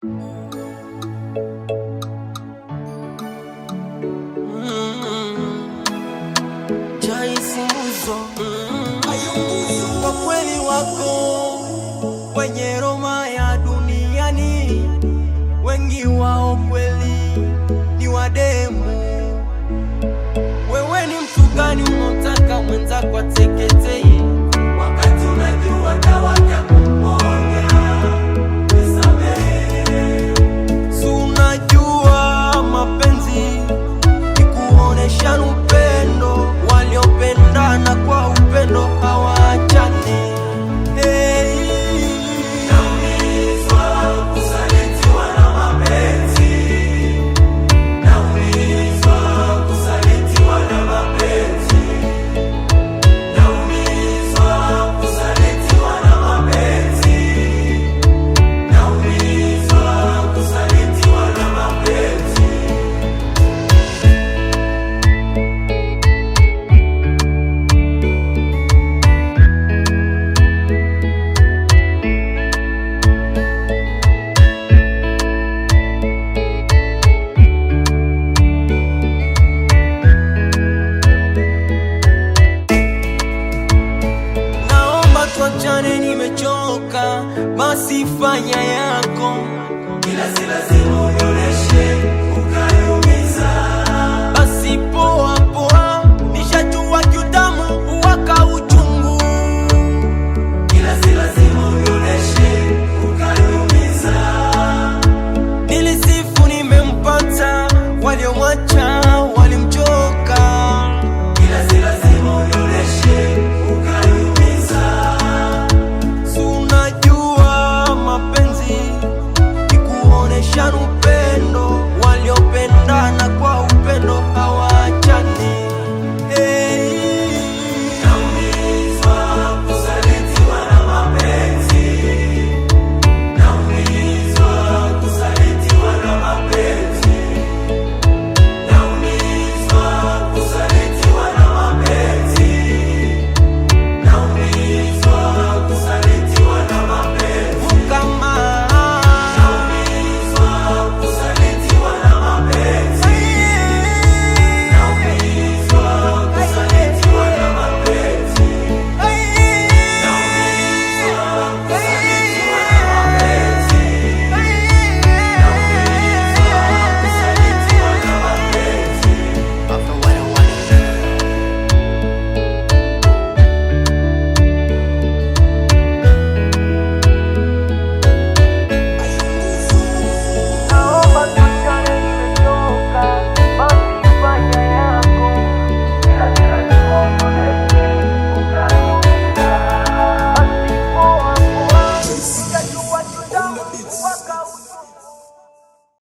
Kwa kweli wako kwenye Roma ya duniani, wengi wao kweli ni wademu. Wewe ni mtu gani unataka mwenzako ateketee, wakati unajua dawa ya kuponya? Nisamehe. Si unajua mapenzi ni kuonesha upendo, waliopendana kwa upendo hawaachani. Nimechoka, basi fanya yako, ila si lazima unioneshe ukaniumiza. Basi poa poa, nishajua kiutamu waka uchungu, ila si lazima unioneshe ukaniumiza. Nilisifu nimempata, waliomwacha walimchoka, ila si lazima unioneshe ukaniumiza. Mapenzi ni kuonesha